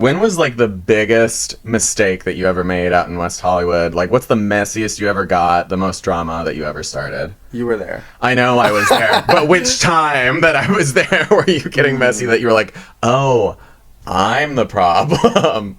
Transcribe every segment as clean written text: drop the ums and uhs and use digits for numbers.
When was like the biggest mistake that you ever made out in West Hollywood? Like, what's the messiest you ever got, the most drama that you ever started? You were there. I know I was there, but which time that I was there were you getting messy that you were like, oh, I'm the problem?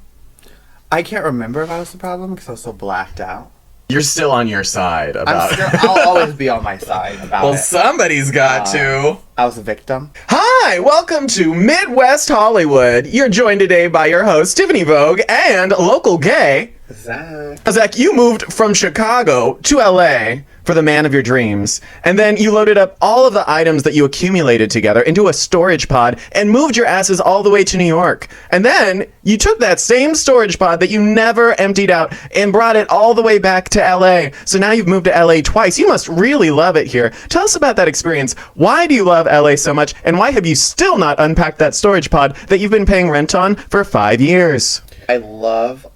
I can't remember if I was the problem because I was so blacked out. You're still on your side about it. I'll always be on my side about it. Well, somebody's got to. I was a victim. Hi, welcome to Midwest Hollywood. You're joined today by your host, Tiffany Vogue, and local gay, Zach. Zach, you moved from Chicago to LA for the man of your dreams, and then you loaded up all of the items that you accumulated together into a storage pod and moved your asses all the way to New York. And then you took that same storage pod that you never emptied out and brought it all the way back to LA. So now you've moved to LA twice. You must really love it here. Tell us about that experience. Why do you love LA so much, and why have you still not unpacked that storage pod that you've been paying rent on for 5 years? I love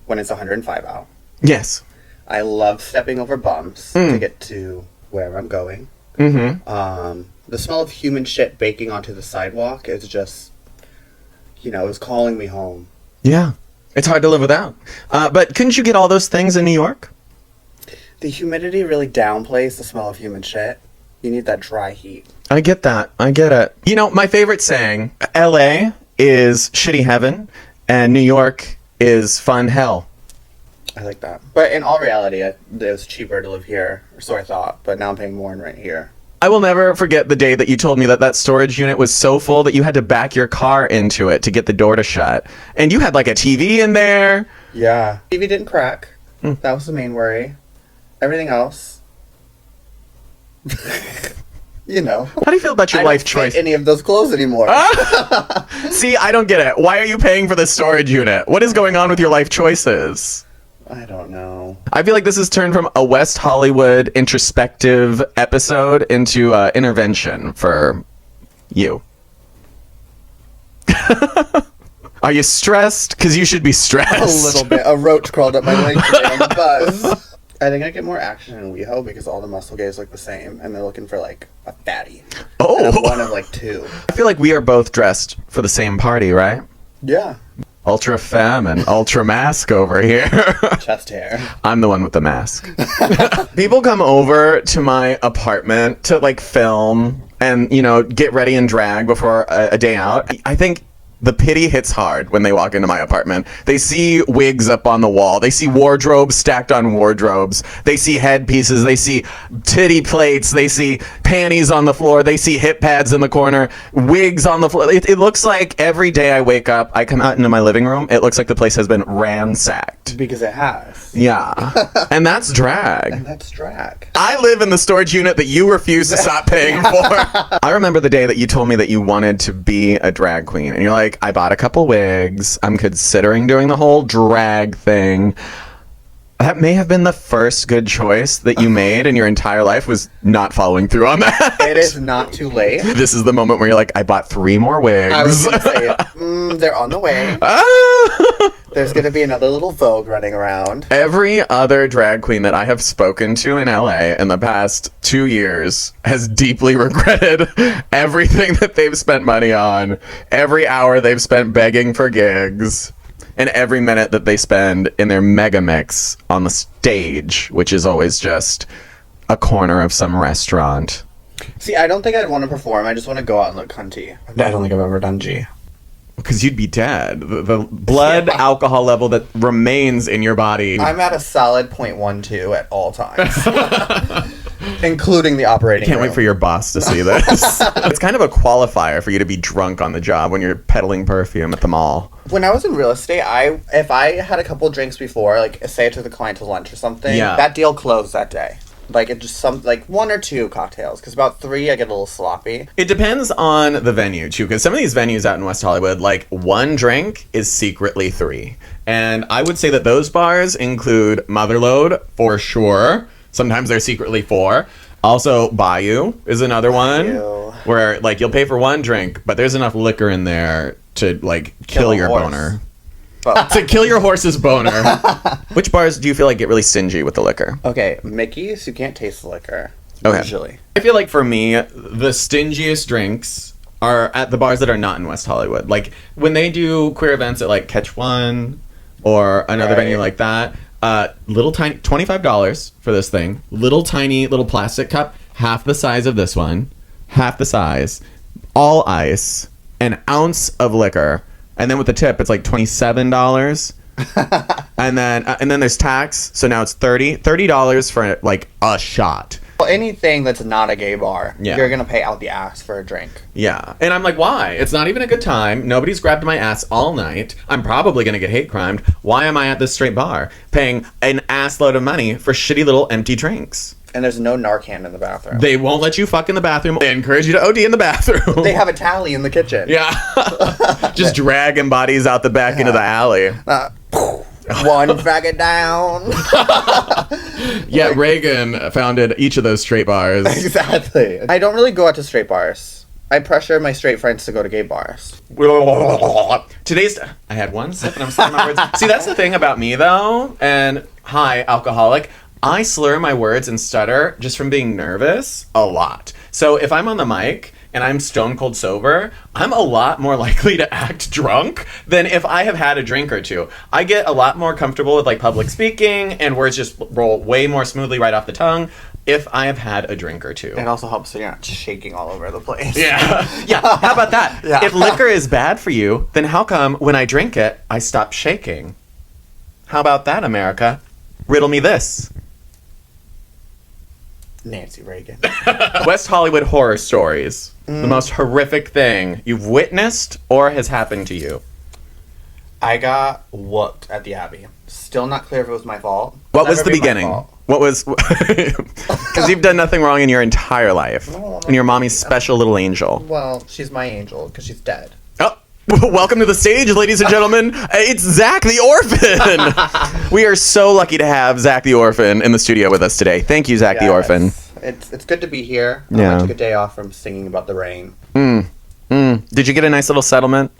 when it's 105 out. Yes. I love stepping over bumps to get to where I'm going. Mm-hmm. The smell of human shit baking onto the sidewalk is just, it was calling me home. Yeah. It's hard to live without. But couldn't you get all those things in New York? The humidity really downplays the smell of human shit. You need that dry heat. I get that. I get it. You know, my favorite saying, LA is shitty heaven and New York is fun hell. I like that. But in all reality, it was cheaper to live here, or so I thought, but now I'm paying more in rent here. I will never forget the day that you told me that storage unit was so full that you had to back your car into it to get the door to shut. And you had like a TV in there. Yeah. TV didn't crack. That was the main worry. Everything else... How do you feel about your life choice? I don't fit any of those clothes anymore. See, I don't get it. Why are you paying for the storage unit? What is going on with your life choices? I don't know. I feel like this has turned from a West Hollywood introspective episode into intervention for you. Are you stressed? Because you should be stressed. A little bit. A roach crawled up my leg today on the bus. I think I get more action in WeHo because all the muscle gays look the same, and they're looking for, like, a fatty. Oh! And I'm one of, like, two. I feel like we are both dressed for the same party, right? Yeah. Ultra femme and ultra mask over here. Chest hair. I'm the one with the mask. People come over to my apartment to, like, film and, get ready and drag before a day out. I think the pity hits hard when they walk into my apartment. They see wigs up on the wall. They see wardrobes stacked on wardrobes. They see headpieces. They see titty plates. They see panties on the floor. They see hip pads in the corner. Wigs on the floor. It looks like every day I wake up, I come out into my living room, it looks like the place has been ransacked. Because it has. Yeah. And that's drag. And that's drag. I live in the storage unit that you refuse to stop paying for. I remember the day that you told me that you wanted to be a drag queen. And you're like, I bought a couple wigs. I'm considering doing the whole drag thing. That may have been the first good choice that you made in your entire life, was not following through on that. It is not too late. This is the moment where you're like, I bought 3 more wigs. I was going to say, they're on the way. There's going to be another little Vogue running around. Every other drag queen that I have spoken to in LA in the past 2 years has deeply regretted everything that they've spent money on, every hour they've spent begging for gigs, and every minute that they spend in their mega mix on the stage, which is always just a corner of some restaurant. See, I don't think I'd want to perform. I just want to go out and look cunty. I don't think I've ever done G. Because you'd be dead. The blood alcohol level that remains in your body. I'm at a solid 0.12 at all times. Including the operating Can't room. wait for your boss to see this. It's kind of a qualifier for you to be drunk on the job when you're peddling perfume at the mall. When I was in real estate, if I had a couple drinks before, like say I took the client to lunch or something, that deal closed that day. Like, it just like 1 or 2 cocktails, because about 3 I get a little sloppy. It depends on the venue, too, because some of these venues out in West Hollywood, like, 1 drink is secretly 3. And I would say that those bars include Motherlode, for sure. Sometimes they're secretly 4. Also, Bayou is another one, where, like, you'll pay for 1 drink, but there's enough liquor in there to, like, kill your boner. To kill your horse's boner. Which bars do you feel like get really stingy with the liquor? Okay, Mickey's, you can't taste the liquor. Okay. Usually. I feel like for me, the stingiest drinks are at the bars that are not in West Hollywood. Like, when they do queer events at, like, Catch One or another venue like that, little tiny, $25 for this thing. Little tiny, little plastic cup, half the size of this one, half the size, all ice, an ounce of liquor. And then with the tip, it's like $27. and then there's tax, so now it's $30 for like a shot. Well, anything that's not a gay bar, Yeah. you're gonna pay out the ass for a drink. Yeah, and I'm like, why? It's not even a good time. Nobody's grabbed my ass all night. I'm probably gonna get hate crimed. Why am I at this straight bar paying an ass load of money for shitty little empty drinks? And there's no Narcan in the bathroom. They won't let you fuck in the bathroom. They encourage you to OD in the bathroom. They have a tally in the kitchen. Yeah. Just dragging bodies out the back into the alley. One faggot down. Yeah, Reagan founded each of those straight bars. Exactly. I don't really go out to straight bars. I pressure my straight friends to go to gay bars. Today's... I had one sip and I'm slurring my words. See, that's the thing about me, though. And hi, alcoholic. I slur my words and stutter just from being nervous a lot. So if I'm on the mic and I'm stone cold sober, I'm a lot more likely to act drunk than if I have had a drink or two. I get a lot more comfortable with like public speaking and words just roll way more smoothly right off the tongue if I have had a drink or two. It also helps so you're not shaking all over the place. Yeah. Yeah. How about that? Yeah. If liquor is bad for you, then how come when I drink it, I stop shaking? How about that, America? Riddle me this. Nancy Reagan. West Hollywood horror stories. The most horrific thing you've witnessed or has happened to you. I got whooped at the Abbey. Still not clear if it was my fault. What was Never the be my beginning? fault. What was... Because you've done nothing wrong in your entire life. No, And your mommy's special little angel. Well, she's my angel because she's dead. Oh, welcome to the stage, ladies and gentlemen. It's Zach the Orphan. We are so lucky to have Zach the Orphan in the studio with us today. Thank you, Zach the Orphan. It's good to be here. Yeah. I took a day off from singing about the rain. Did you get a nice little settlement?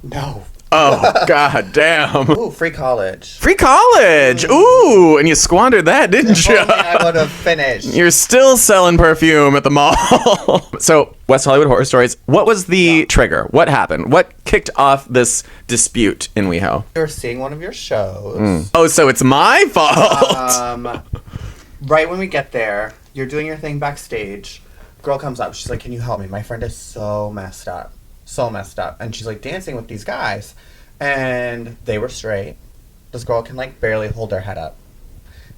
No. Oh, god damn. Ooh, free college. Free college! Ooh, and you squandered that, didn't If you? only I would have finished. You're still selling perfume at the mall. So, West Hollywood Horror Stories. What was the trigger? What happened? What kicked off this dispute in WeHo? We were seeing one of your shows. Oh, so it's my fault. Right when we get there, you're doing your thing backstage. Girl comes up. She's like, "Can you help me? My friend is so messed up. So messed up." And she's like dancing with these guys. And they were straight. This girl can like barely hold her head up.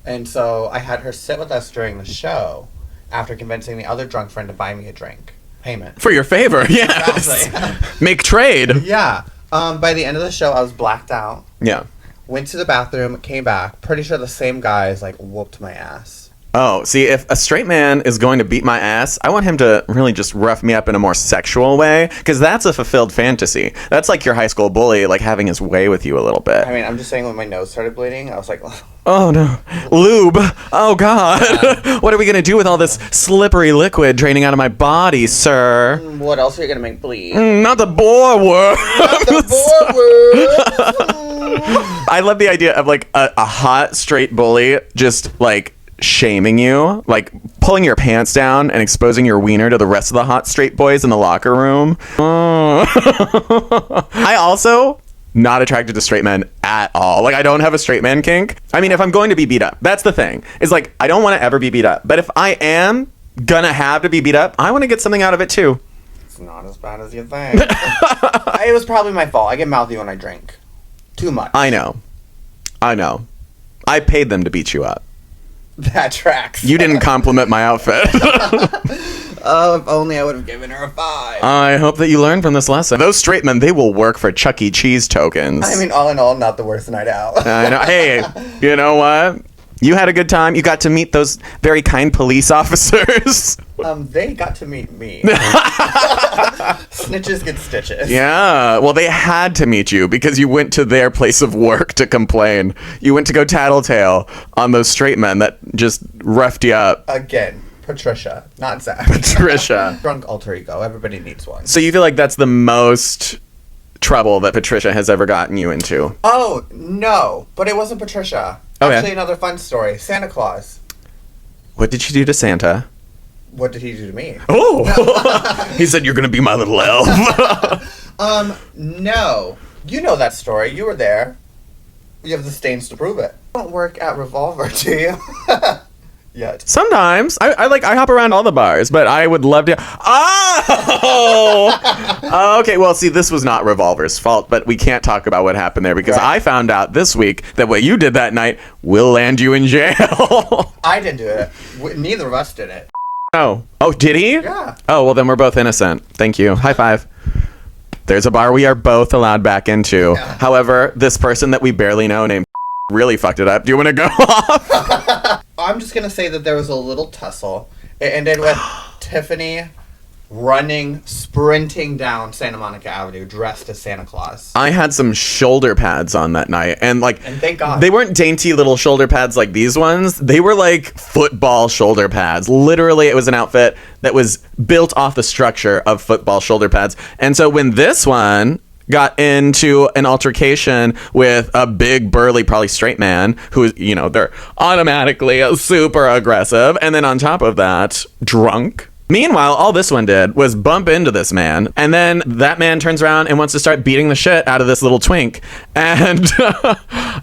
And so I had her sit with us during the show after convincing the other drunk friend to buy me a drink. Payment. For your favor, yes. Exactly. Make trade. Yeah. By the end of the show, I was blacked out. Yeah. Went to the bathroom, came back. Pretty sure the same guys like whooped my ass. Oh, see, if a straight man is going to beat my ass, I want him to really just rough me up in a more sexual way, because that's a fulfilled fantasy. That's like your high school bully, like, having his way with you a little bit. I mean, I'm just saying when my nose started bleeding, I was like, Oh, no. Lube. Oh, God. What are we going to do with all this slippery liquid draining out of my body, sir? what else are you going to make bleed? Not the boar worm. Not the forward. I love the idea of, like, a hot, straight bully just, like, shaming you, like pulling your pants down and exposing your wiener to the rest of the hot straight boys in the locker room. I also not attracted to straight men at all. Like, I don't have a straight man kink. I mean, if I'm going to be beat up, that's the thing. Is like, I don't want to ever be beat up. But if I am gonna have to be beat up, I want to get something out of it too. It's not as bad as you think. It was probably my fault. I get mouthy when I drink. Too much. I know. I paid them to beat you up. That tracks. You didn't compliment my outfit. Oh, if only I would have given her a 5. I hope that you learn from this lesson. Those straight men, they will work for Chuck E. Cheese tokens. I mean, all in all, not the worst night out. I know. Hey, you know what? You had a good time. You got to meet those very kind police officers. They got to meet me. Snitches get stitches. Yeah. Well, they had to meet you because you went to their place of work to complain. You went to go tattletale on those straight men that just roughed you up. Again, Patricia, not Zach. Patricia. Drunk alter ego. Everybody needs one. So you feel like that's the most trouble that Patricia has ever gotten you into? Oh, no. But it wasn't Patricia. Okay. Actually, another fun story. Santa Claus. What did she do to Santa? What did he do to me? Oh! He said, you're going to be my little elf. No. You know that story. You were there. You have the stains to prove it. You don't work at Revolver, do you? Yet. Sometimes. I hop around all the bars, but I would love to. Oh! Okay, well, see, this was not Revolver's fault, but we can't talk about what happened there because I found out this week that what you did that night will land you in jail. I didn't do it. Neither of us did it. Oh, did he? Yeah. Oh, well, then we're both innocent. Thank you. High five. There's a bar we are both allowed back into. Yeah. However, this person that we barely know named really fucked it up. Do you want to go off? I'm just going to say that there was a little tussle. It ended with Tiffany sprinting down Santa Monica Avenue dressed as Santa Claus. I had some shoulder pads on that night. And thank God. They weren't dainty little shoulder pads like these ones. They were like football shoulder pads. Literally, it was an outfit that was built off the structure of football shoulder pads. And so when this one got into an altercation with a big, burly, probably straight man who, they're automatically super aggressive. And then on top of that, drunk. Meanwhile, all this one did was bump into this man, and then that man turns around and wants to start beating the shit out of this little twink. And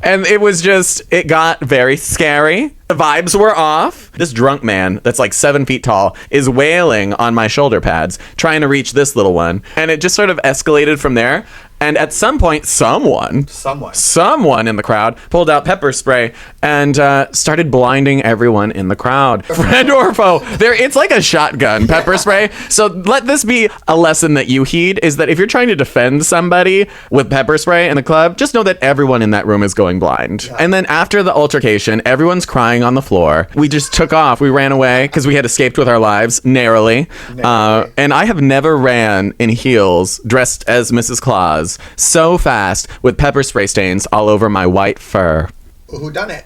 and it got very scary. The vibes were off. This drunk man that's like 7 feet tall is wailing on my shoulder pads, trying to reach this little one. And it just sort of escalated from there. And at some point, someone in the crowd pulled out pepper spray and started blinding everyone in the crowd. Friend or foe, it's like a shotgun pepper spray. So let this be a lesson that you heed, is that if you're trying to defend somebody with pepper spray in the club, just know that everyone in that room is going blind. Yeah. And then after the altercation, everyone's crying on the floor. We just took off. We ran away because we had escaped with our lives narrowly. And I have never ran in heels dressed as Mrs. Claus so fast with pepper spray stains all over my white fur. Who done it?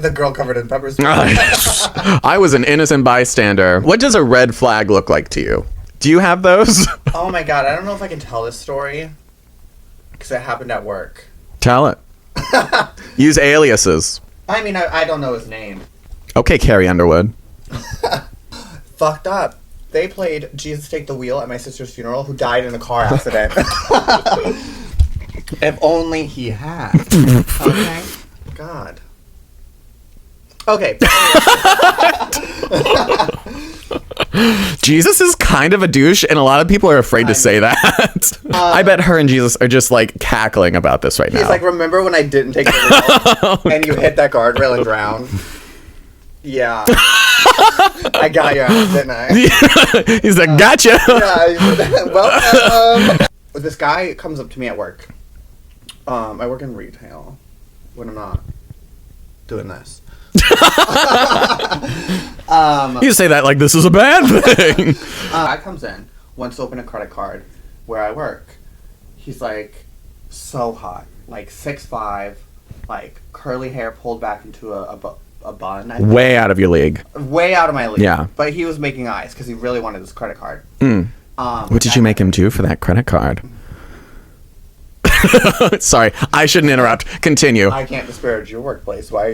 The girl covered in pepper spray. I was an innocent bystander. What does a red flag look like to you? Do you have those? Oh my God, I don't know if I can tell this story because it happened at work. Tell it. Use aliases. I mean, I don't know his name. Okay, Carrie Underwood. Fucked up. They played Jesus Take the Wheel at my sister's funeral, who died in a car accident. If only he had. Okay? God. Okay. Jesus is kind of a douche, and a lot of people are afraid to say that. I bet her and Jesus are just like cackling about this right now. He's like, remember when I didn't take the wheel and you hit that guardrail and drowned? Yeah. I got your ass, didn't I? He's like, gotcha. Yeah. Well, this guy comes up to me at work. I work in retail when I'm not doing this. You say that like this is a bad thing. Guy comes in, wants to open a credit card where I work. He's like so hot, like 6'5", like curly hair pulled back into a bun. Way out of your league. Way out of my league. Yeah. But he was making eyes because he really wanted this credit card. What did you make him do for that credit card? Sorry, I shouldn't interrupt. Continue. I can't disparage your workplace. Why are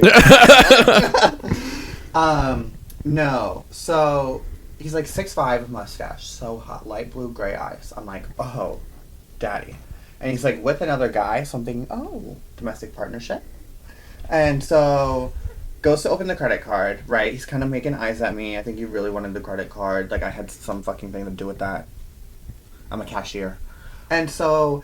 you... No. So, he's like 6'5", mustache, so hot, light blue, gray eyes. I'm like, oh, daddy. And he's like with another guy, domestic partnership. And so... goes to open the credit card, right? He's kind of making eyes at me. I think he really wanted the credit card. Like, I had some fucking thing to do with that. I'm a cashier. And so,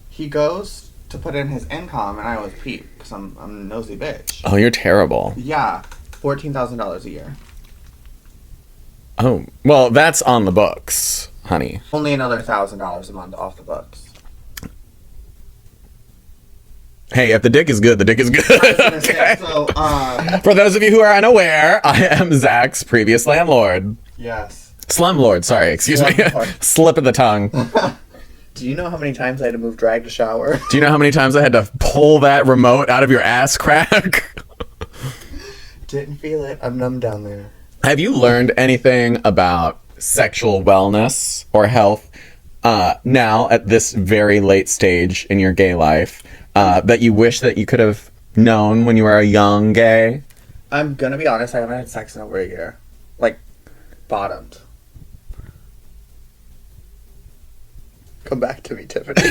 he goes to put in his income, and I always peep, because I'm a nosy bitch. Oh, you're terrible. Yeah. $14,000 a year. Oh, well, that's on the books, honey. Only another $1,000 a month off the books. Hey, if the dick is good, the dick is good. Okay. So, for those of you who are unaware, I am Zach's previous landlord. Yes. Slumlord, sorry, excuse me. Slip of the tongue. Do you know how many times I had to move drag to shower? Do you know how many times I had to pull that remote out of your ass crack? Didn't feel it. I'm numb down there. Have you learned anything about sexual wellness or health now at this very late stage in your gay life that you wish that you could have known when you were a young gay? I'm gonna be honest, I haven't had sex in over a year. Like, bottomed. Come back to me, Tiffany.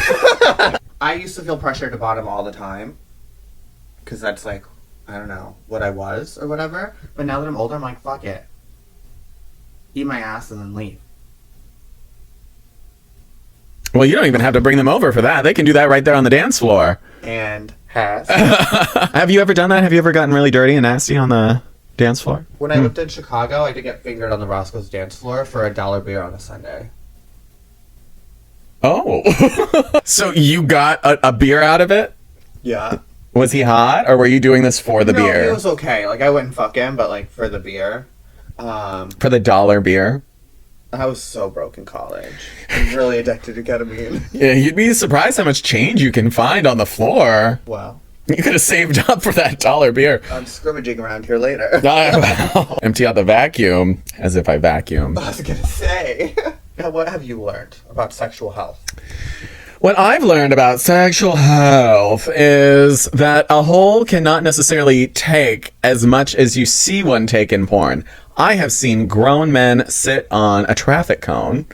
I used to feel pressure to bottom all the time. Because that's like, I don't know, what I was or whatever. But now that I'm older, I'm like, fuck it. Eat my ass and then leave. Well, you don't even have to bring them over for that. They can do that right there on the dance floor. And has. Have you ever done that? Have you ever gotten really dirty and nasty on the dance floor? When I lived in Chicago, I did get fingered on the Roscoe's dance floor for $1 beer on a Sunday. Oh. So you got a beer out of it? Yeah. Was he hot, or were you doing this for the beer? No, it was okay. Like, I wouldn't fuck him, but, like, for the beer. For the $1 beer? I was so broke in college. I'm really addicted to ketamine. Yeah, you'd be surprised how much change you can find on the floor. Wow. You could have saved up for that $1 beer. I'm scrimmaging around here later. Empty out the vacuum, as if I vacuum. I was gonna say. What have you learned about sexual health? What I've learned about sexual health is that a hole cannot necessarily take as much as you see one take in porn. I have seen grown men sit on a traffic cone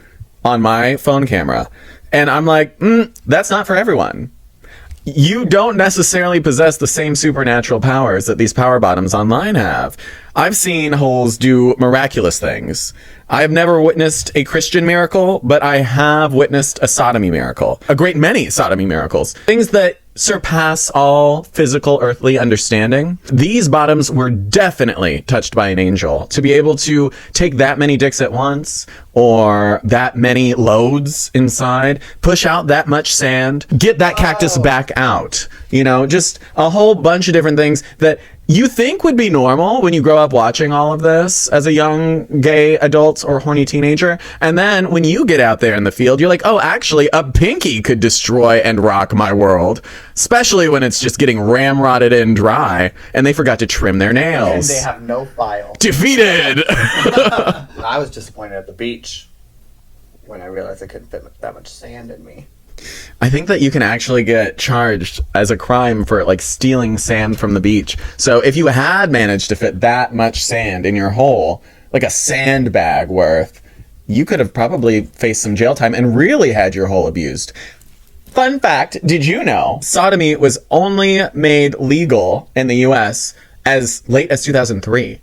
on my phone camera, and I'm like, that's not for everyone. You don't necessarily possess the same supernatural powers that these power bottoms online have. I've seen holes do miraculous things. I have never witnessed a Christian miracle, but I have witnessed a sodomy miracle. A great many sodomy miracles. Things that surpass all physical earthly understanding. These bottoms were definitely touched by an angel. To be able to take that many dicks at once, or that many loads inside, push out that much sand, get that cactus back out. You know, just a whole bunch of different things that you think would be normal when you grow up watching all of this as a young gay adult or horny teenager. And then when you get out there in the field, you're like, oh, actually, a pinky could destroy and rock my world. Especially when it's just getting ramrodded in dry and they forgot to trim their nails. And they have no file. Defeated! I was disappointed at the beach when I realized I couldn't fit that much sand in me. I think that you can actually get charged as a crime for like stealing sand from the beach. So if you had managed to fit that much sand in your hole, like a sandbag worth, you could have probably faced some jail time and really had your hole abused. Fun fact, did you know sodomy was only made legal in the US as late as 2003?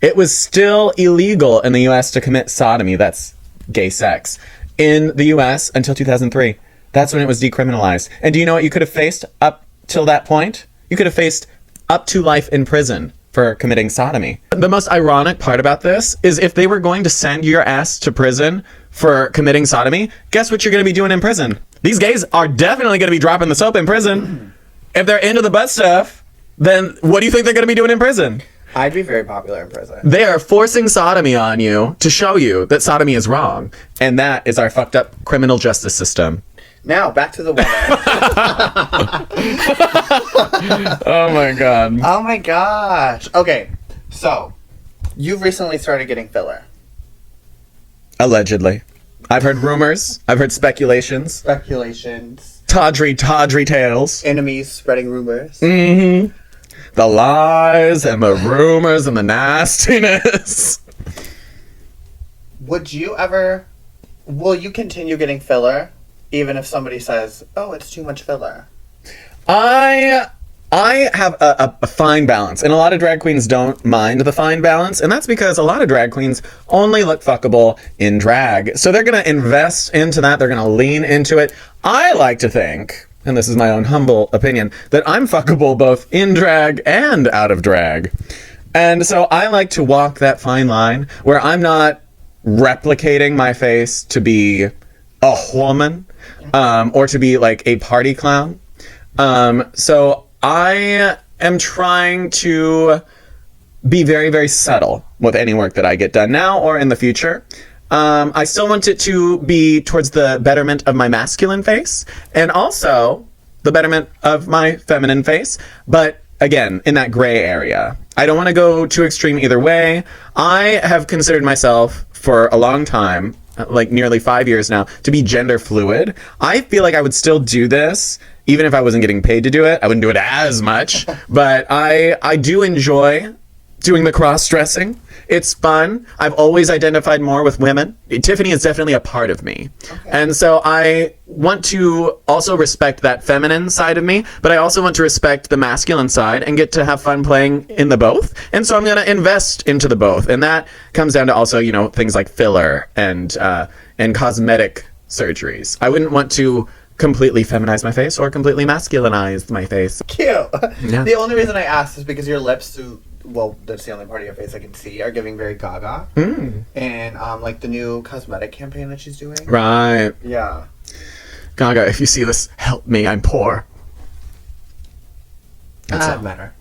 It was still illegal in the US to commit sodomy, that's gay sex, in the US until 2003. That's when it was decriminalized. And do you know what you could have faced up till that point? You could have faced up to life in prison for committing sodomy. The most ironic part about this is if they were going to send your ass to prison for committing sodomy, guess what you're going to be doing in prison? These gays are definitely going to be dropping the soap in prison. If they're into the butt stuff, then what do you think they're going to be doing in prison? I'd be very popular in prison. They are forcing sodomy on you to show you that sodomy is wrong. And that is our fucked up criminal justice system. Now, back to the weather. Oh my god. Oh my gosh. Okay, so, you've recently started getting filler. Allegedly. I've heard rumors. I've heard speculations. Speculations. Tawdry tales. Enemies spreading rumors. Mm-hmm. The lies and the rumors and the nastiness. Will you continue getting filler? Even if somebody says, oh, it's too much filler. I have a fine balance, and a lot of drag queens don't mind the fine balance, and that's because a lot of drag queens only look fuckable in drag. So they're going to invest into that. They're going to lean into it. I like to think, and this is my own humble opinion, that I'm fuckable both in drag and out of drag. And so I like to walk that fine line where I'm not replicating my face to be a woman, or to be like a party clown. So I am trying to be very, very subtle with any work that I get done now or in the future. I still want it to be towards the betterment of my masculine face and also the betterment of my feminine face. But again, in that gray area. I don't want to go too extreme either way. I have considered myself for a long time, like nearly 5 years now, to be gender fluid. I feel like I would still do this even if I wasn't getting paid to do it. I wouldn't do it as much, but I do enjoy doing the cross-dressing. It's fun. I've always identified more with women. Tiffany is definitely a part of me. Okay. And so I want to also respect that feminine side of me, but I also want to respect the masculine side and get to have fun playing in the both. And so I'm going to invest into the both. And that comes down to also, you know, things like filler and cosmetic surgeries. I wouldn't want to completely feminize my face or completely masculinize my face. Cute. Yeah. The only reason I asked is because your lips, well, that's the only part of your face I can see, are giving very Gaga. And like the new cosmetic campaign that she's doing. Right. Yeah. Gaga, if you see this, help me. I'm poor. That's matter.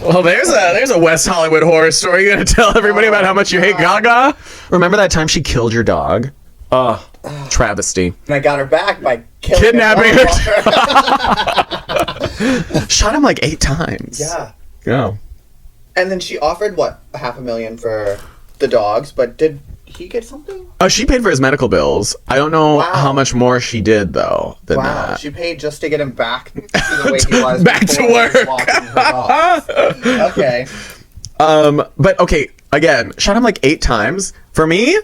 Well, there's a West Hollywood horror story. You're gonna tell everybody about how much you hate Gaga? Remember that time she killed your dog? Oh, travesty. And I got her back by kidnapping her. Shot him like 8 times. Yeah. Oh. And then she offered, what, $500,000 for the dogs, but did he get something? Oh, she paid for his medical bills. I don't know how much more she did, though, than that. She paid just to get him back to the way he was. Back to work. Okay. But, okay, again, shot him like 8 times. For me,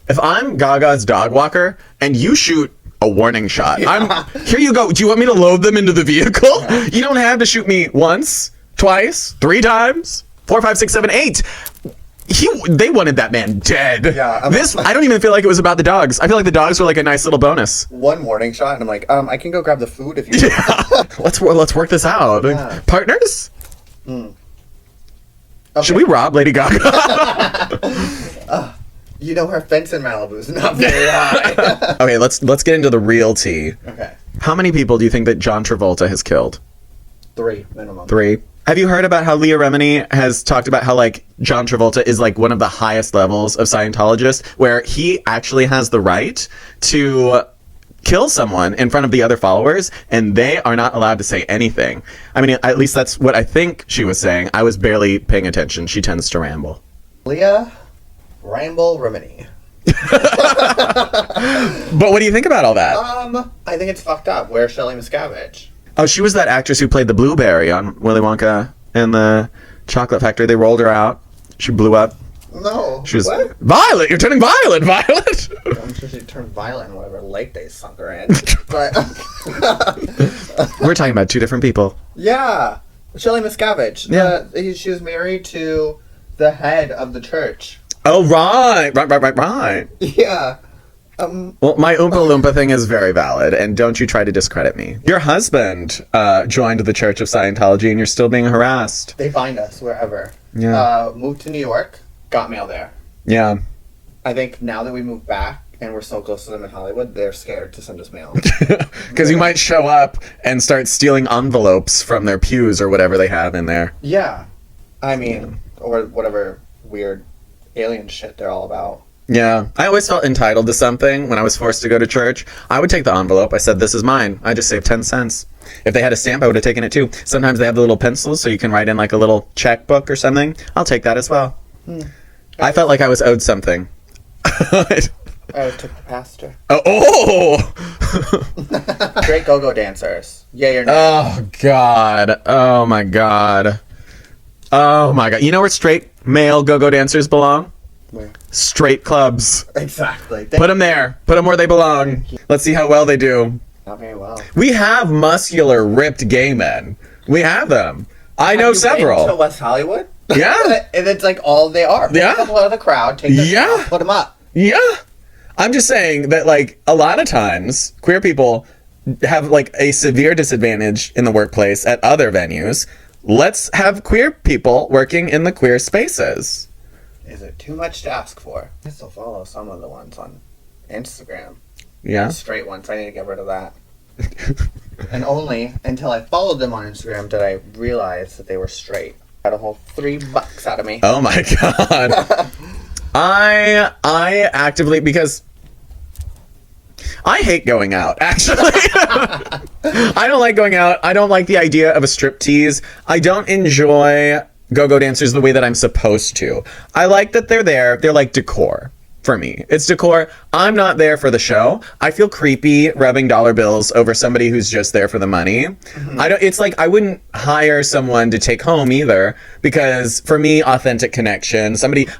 if I'm Gaga's dog walker and you shoot a warning shot, here you go. Do you want me to load them into the vehicle? Yeah. You don't have to shoot me once, twice, 3 times, 4, 5, 6, 7, 8. They wanted that man dead. Yeah, I don't even feel like it was about the dogs. I feel like the dogs were like a nice little bonus. One warning shot, and I'm like, I can go grab the food if you. Yeah. Let's work this out. Yeah. Partners. Okay. Should we rob Lady Gaga? You know, her fence in Malibu is not very high. Okay, let's get into the real tea. Okay. How many people do you think that John Travolta has killed? 3 minimum. 3. Have you heard about how Leah Remini has talked about how, like, John Travolta is, like, one of the highest levels of Scientologist, where he actually has the right to kill someone in front of the other followers, and they are not allowed to say anything. I mean, at least that's what I think she was saying. I was barely paying attention. She tends to ramble. Leah Remini. But what do you think about all that? I think it's fucked up. Where's Shelley Miscavige? Oh, she was that actress who played the blueberry on Willy Wonka and the Chocolate Factory. They rolled her out. She blew up. No. She was what? Violet. You're turning violet, Violet. I'm sure she turned violet in whatever lake they sunk her in. But we're talking about 2 different people. Yeah, Shelley Miscavige. Yeah, she was married to the head of the church. Oh, right. Yeah. Well, my Oompa Loompa thing is very valid, and don't you try to discredit me. Your husband joined the Church of Scientology, and you're still being harassed. They find us wherever. Yeah. Moved to New York, got mail there. Yeah. I think now that we moved back, and we're so close to them in Hollywood, they're scared to send us mail. Because you might show up and start stealing envelopes from their pews or whatever they have in there. Yeah. I mean, or whatever weird alien shit they're all about. Yeah. I always felt entitled to something when I was forced to go to church. I would take the envelope. I said, this is mine. I just saved 10 cents. If they had a stamp, I would have taken it too. Sometimes they have the little pencils so you can write in like a little checkbook or something. I'll take that as well. I felt like I was owed something. I took the pastor. Oh! Great go-go dancers. Yay or nay? Oh, God. Oh, my God. Oh, my God. You know where straight male go-go dancers belong? Where? Straight clubs. Exactly. Put them there. Put them where they belong. Let's see how well they do. Not very well. We have muscular, ripped gay men. We have them. I know several. To West Hollywood? Yeah. And it's like all they are. Yeah. Put them out of the crowd. Take them down, put them up. Yeah. I'm just saying that, like, a lot of times, queer people have, like, a severe disadvantage in the workplace at other venues. Let's have queer people working in the queer spaces. Is it too much to ask for? I still follow some of the ones on Instagram. Yeah. The straight ones. I need to get rid of that. And only until I followed them on Instagram did I realize that they were straight. Got a whole $3 out of me. Oh my God. I actively, because I hate going out, actually. I don't like going out. I don't like the idea of a striptease. I don't enjoy go-go dancers the way that I'm supposed to. I like that they're there. They're like decor. for me. It's decor. I'm not there for the show. I feel creepy rubbing dollar bills over somebody who's just there for the money. It's like I wouldn't hire someone to take home either, because for me, authentic connection,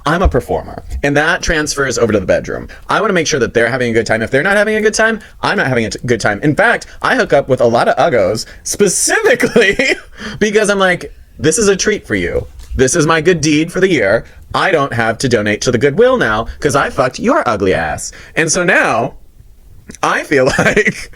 I'm a performer, and that transfers over to the bedroom. I want to make sure that they're having a good time. If they're not having a good time, I'm not having a good time. In fact, I hook up with a lot of uggos specifically because I'm like, this is a treat for you. This is my good deed for the year. I don't have to donate to the Goodwill now because I fucked your ugly ass. And so now I feel like,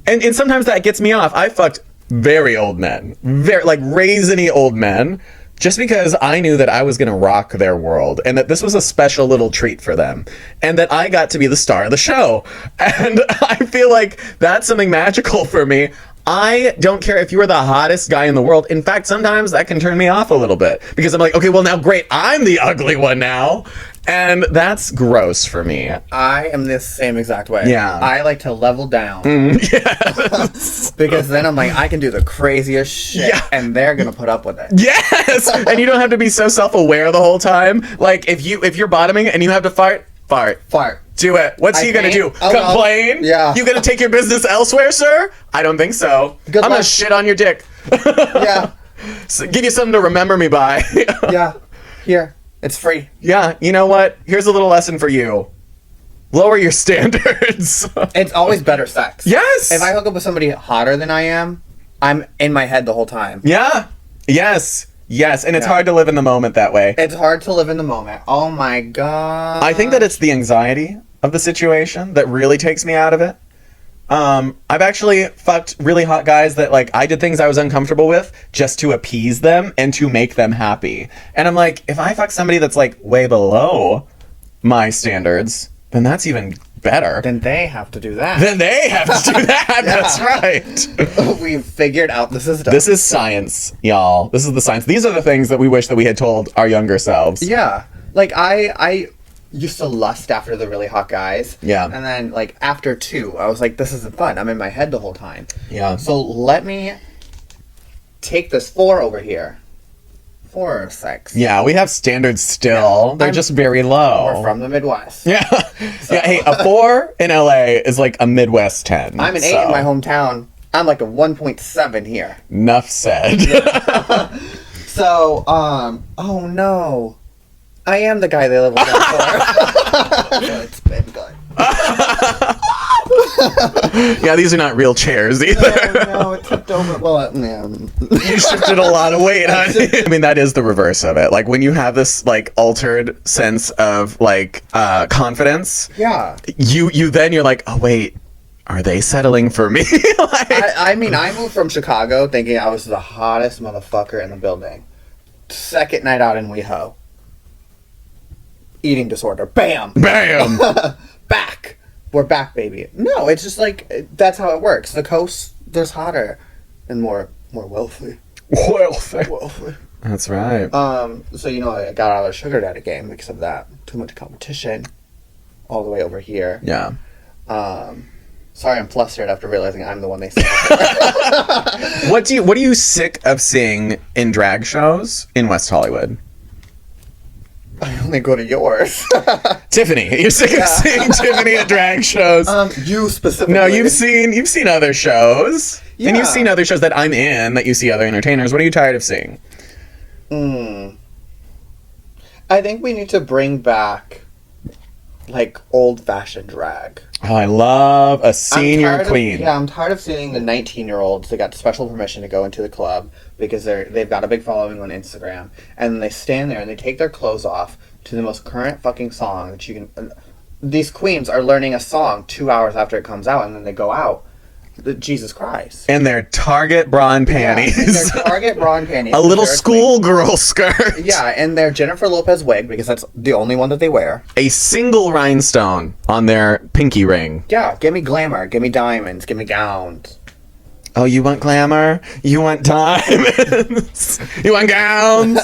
and sometimes that gets me off. I fucked very old men, very like raisiny old men, just because I knew that I was going to rock their world and that this was a special little treat for them and that I got to be the star of the show. And I feel like that's something magical for me. I don't care if you are the hottest guy in the world. In fact, sometimes that can turn me off a little bit because I'm like, okay, well now great, I'm the ugly one now. And that's gross for me. I am the same exact way. Yeah. I like to level down. Yes. Because then I'm like, I can do the craziest shit, Yeah. and they're gonna put up with it. Yes. And you don't have to be so self-aware the whole time. Like if you're bottoming and you have to fart. Do it. What's he gonna do? Oh, Complain? no. Yeah. You gonna take your business elsewhere, sir? I don't think so. Good I'm gonna luck. shit on your dick. Yeah. So give you something to remember me by. Yeah. Here. It's free. Yeah, you know what? Here's a little lesson for you. Lower your standards. It's always better sex. Yes. If I hook up with somebody hotter than I am, I'm in my head the whole time. Yeah. Yes. And it's Yeah. hard to live in the moment that way. It's hard to live in the moment. Oh my god. I think that it's the anxiety of the situation that really takes me out of it. I've actually fucked really hot guys that like I did things I was uncomfortable with just to appease them and to make them happy. And I'm like, if I fuck somebody that's like way below my standards, then that's even better. Then they have to do that. Then they have to do that. That's right. We've figured out the system. This is science, y'all. This is the science. These are the things that we wish that we had told our younger selves. Yeah. Like I used to lust after the really hot guys. Yeah. And then like after 2, I was like, this isn't fun. I'm in my head the whole time. Yeah. So let me take this 4 over here. 4 or 6. Yeah, we have standards still. Yeah. They're just very low. We're from the Midwest. Yeah. Yeah, hey, a 4 in LA is like a Midwest 10. I'm an 8 in my hometown. I'm like a 1.7 here. Enough said. So, oh no. I am the guy they leveled down for. It's been good. Yeah, these are not real chairs either. No, it tipped over. Well, yeah. You shifted a lot of weight, honey. I mean, that is the reverse of it. Like when you have this like altered sense of like confidence, Yeah. you're like, oh wait, are they settling for me? Like, I mean, I moved from Chicago thinking I was the hottest motherfucker in the building. Second night out in WeHo. Eating disorder. Bam! bam. Back. We're back, baby. No, it's just like, that's how it works. The coast, there's hotter and more wealthy. Wealthy. That's right. So, you know, I got out of the sugar daddy game because of that. Too much competition. All the way over here. Yeah. Sorry, I'm flustered after realizing I'm the one they said. What are you sick of seeing in drag shows in West Hollywood? I only go to yours. Tiffany. You're sick of seeing Tiffany at drag shows. You specifically. No, you've seen other shows. Yeah. And you've seen other shows that I'm in that you see other entertainers. What are you tired of seeing? I think we need to bring back, like, old-fashioned drag. Oh, I love a senior queen. I'm tired of seeing the 19-year-olds that got special permission to go into the club because they've got a big following on Instagram, and they stand there and they take their clothes off to the most current fucking song that you can. These queens are learning a song 2 hours after it comes out, and then they go out. Jesus Christ. And their Target bra and panties. Yeah, their Target bra and panties. A little schoolgirl skirt. Yeah, and their Jennifer Lopez wig, because that's the only one that they wear. A single rhinestone on their pinky ring. Yeah, give me glamour, give me diamonds, give me gowns. Oh, you want glamour? You want diamonds? You want gowns?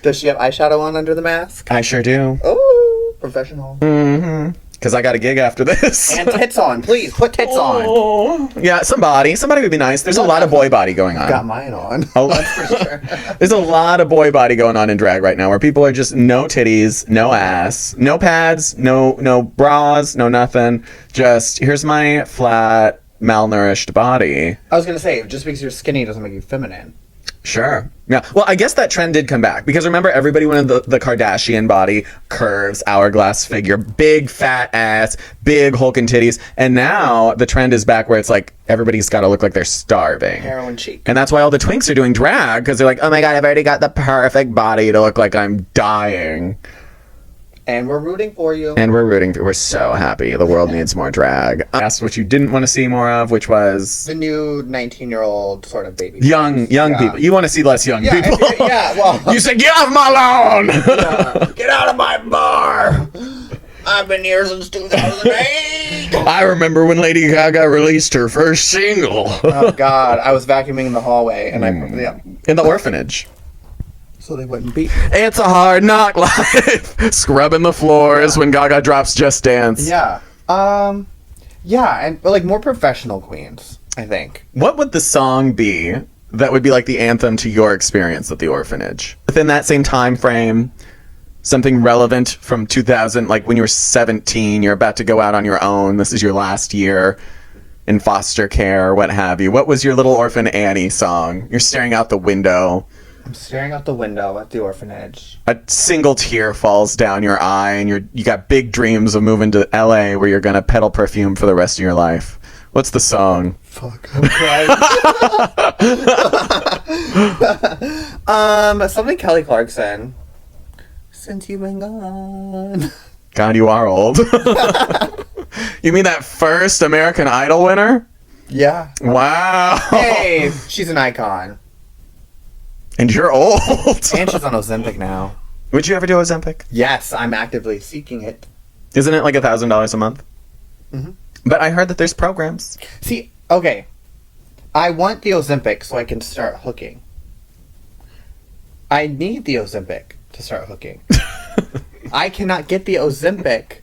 Does she have eyeshadow on under the mask? I sure do. Oh, professional. Mm-hmm. Because I got a gig after this. And tits on, please. Put tits on. Yeah, somebody would be nice. There's a lot of boy body going on. Got mine on. That's for sure. There's a lot of boy body going on in drag right now, where people are just no titties, no ass, no pads, no bras, no nothing. Just, here's my flat, malnourished body. I was going to say, just because you're skinny doesn't make you feminine. Sure. Yeah. Well, I guess that trend did come back because remember, everybody wanted the Kardashian body, curves, hourglass figure, big fat ass, big hulking titties, and now the trend is back where it's like everybody's got to look like they're starving. Heroin chic. And that's why all the twinks are doing drag, because they're like, oh my god, I've already got the perfect body to look like I'm dying. And we're rooting for you. And we're so happy. The world needs more drag. I asked what you didn't want to see more of, which was the new 19-year-old sort of baby. Young people. You want to see less young people. Well. You said, get off my lawn! Yeah. Get out of my bar! I've been here since 2008! I remember when Lady Gaga released her first single. Oh, God. I was vacuuming in the hallway, and in the orphanage. So they wouldn't beat me. It's a hard knock life. Scrubbing the floors when Gaga drops Just Dance. Yeah. And but like more professional queens, I think. What would the song be that would be like the anthem to your experience at the orphanage? Within that same time frame, something relevant from 2000, like when you were 17, you're about to go out on your own. This is your last year in foster care, what have you. What was your Little Orphan Annie song? You're staring out the window. I'm staring out the window at the orphanage. A single tear falls down your eye, and you got big dreams of moving to LA where you're gonna peddle perfume for the rest of your life. What's the song? Fuck, I'm crying. Something Kelly Clarkson. Since you've been gone. God, you are old. You mean that first American Idol winner? Yeah. Wow. Hey, she's an icon. And you're old. And she's on Ozempic now. Would you ever do Ozempic? Yes, I'm actively seeking it. Isn't it like $1,000 a month? Mm-hmm. But I heard that there's programs. See, okay. I want the Ozempic so I can start hooking. I need the Ozempic to start hooking. I cannot get the Ozempic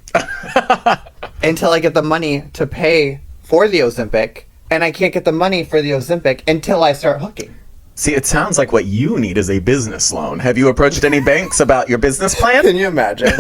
until I get the money to pay for the Ozempic, and I can't get the money for the Ozempic until I start hooking. See, it sounds like what you need is a business loan. Have you approached any banks about your business plan? Can you imagine?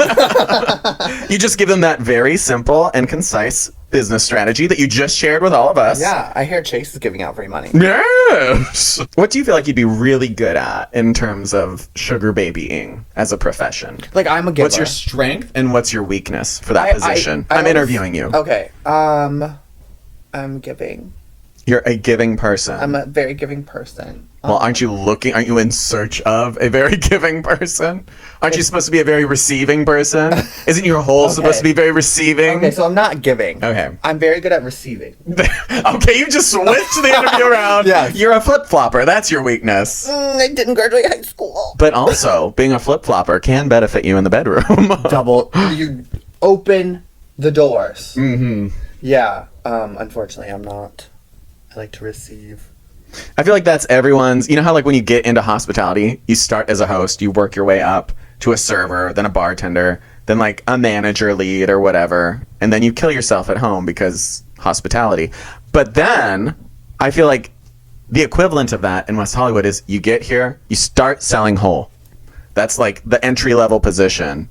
You just give them that very simple and concise business strategy that you just shared with all of us. Yeah, I hear Chase is giving out free money. Yes! What do you feel like you'd be really good at in terms of sugar babying as a profession? Like, I'm a giver. What's your strength and what's your weakness for that position? I'm interviewing you. Okay. I'm giving. You're a giving person. I'm a very giving person. Well, aren't you in search of a very giving person? Aren't you supposed to be a very receiving person? Isn't your whole supposed to be very receiving? Okay, so I'm not giving. Okay. I'm very good at receiving. Okay, you just switched the interview around. Yeah. You're a flip-flopper. That's your weakness. I didn't graduate high school. But also, being a flip-flopper can benefit you in the bedroom. You open the doors. Mm-hmm. Yeah. Unfortunately, I'm not. I like to receive. I feel like that's everyone's. You know how like when you get into hospitality, you start as a host, you work your way up to a server, then a bartender, then like a manager lead or whatever, and then you kill yourself at home because hospitality. But then I feel like the equivalent of that in West Hollywood is you get here, you start selling whole. That's like the entry level position.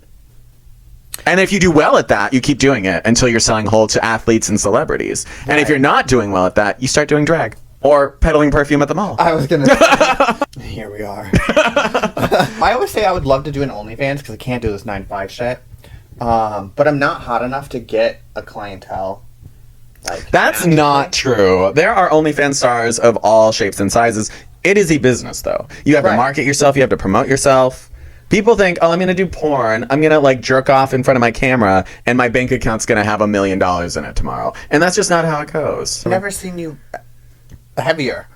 And if you do well at that, you keep doing it until you're selling whole to athletes and celebrities. Right. And if you're not doing well at that, you start doing drag. Or peddling perfume at the mall. I was gonna say, here we are. I always say I would love to do an OnlyFans because I can't do this 9-to-5 shit. But I'm not hot enough to get a clientele. That's not true. There are OnlyFans stars of all shapes and sizes. It is a business, though. You have to market yourself. You have to promote yourself. People think, oh, I'm going to do porn. I'm going to like jerk off in front of my camera and my bank account's going to have $1 million in it tomorrow. And that's just not how it goes. I've never seen you heavier.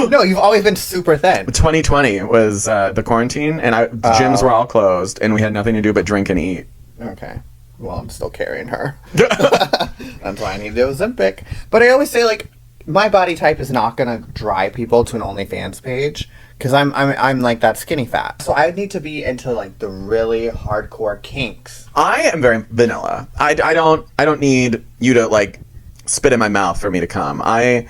No, you've always been super thin. 2020 was the quarantine, and gyms were all closed, and we had nothing to do but drink and eat. Okay. Well, I'm still carrying her. That's why I need the Ozempic. But I always say, like, my body type is not going to drive people to an OnlyFans page Because I'm like that skinny fat. So I need to be into like the really hardcore kinks. I am very vanilla. I don't need you to like spit in my mouth for me to come. I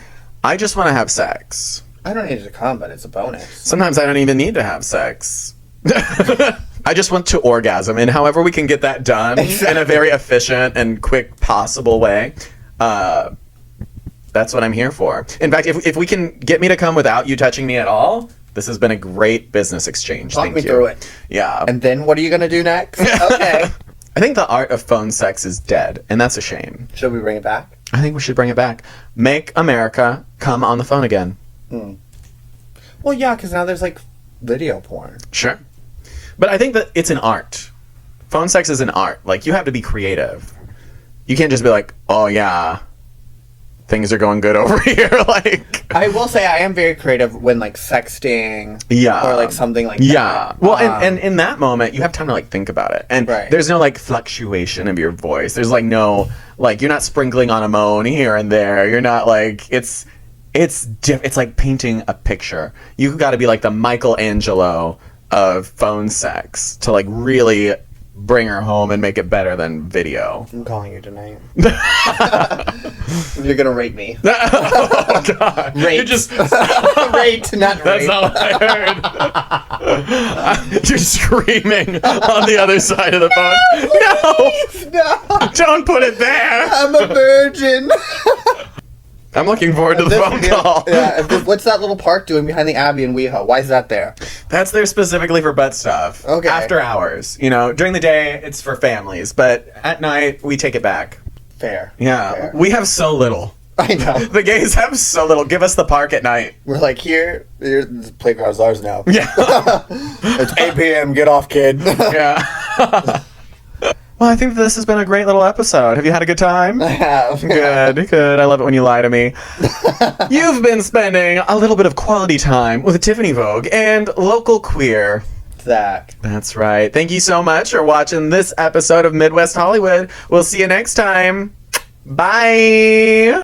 just want to have sex. I don't need it to come, but it's a bonus. Sometimes I don't even need to have sex. I just want to orgasm, and however we can get that done in a very efficient and quick possible way, that's what I'm here for. In fact, if we can get me to come without you touching me at all, this has been a great business exchange. Talk Thank me you. through it. Yeah. And then what are you going to do next? Okay. I think the art of phone sex is dead, and that's a shame. Should we bring it back? I think we should bring it back. Make America come on the phone again. Well, yeah, because now there's like video porn. Sure. But I think that it's an art. Phone sex is an art. Like, you have to be creative. You can't just be like, oh, yeah, things are going good over here. Like, I will say I am very creative when like sexting, yeah, or like something like yeah. that. Well, and in that moment, you have time to like think about it, and Right. there's no like fluctuation of your voice. There's like no like you're not sprinkling on a moan here and there. You're not like it's like painting a picture. You got to be like the Michelangelo of phone sex to like really bring her home and make it better than video. I'm calling you tonight. You're gonna rape me. Oh God! Rate. You just Rate, not That's rape. not what I heard. You're screaming on the other side of the phone. No! No, Don't put it there! I'm a virgin. I'm looking forward to the phone call. Yeah, what's that little park doing behind the Abbey in WeHo? Why is that there? That's there specifically for butt stuff. Okay. After hours. You know, during the day, it's for families. But at night, we take it back. Fair. Yeah. Fair. We have so little. I know. The gays have so little. Give us the park at night. We're like, here, the playground's ours now. Yeah. It's 8 p.m. Get off, kid. Yeah. Well, I think this has been a great little episode. Have you had a good time? I have. Good. I love it when you lie to me. You've been spending a little bit of quality time with Tiffany Vogue and local queer. Zach. That's right. Thank you so much for watching this episode of Midwest Hollywood. We'll see you next time. Bye.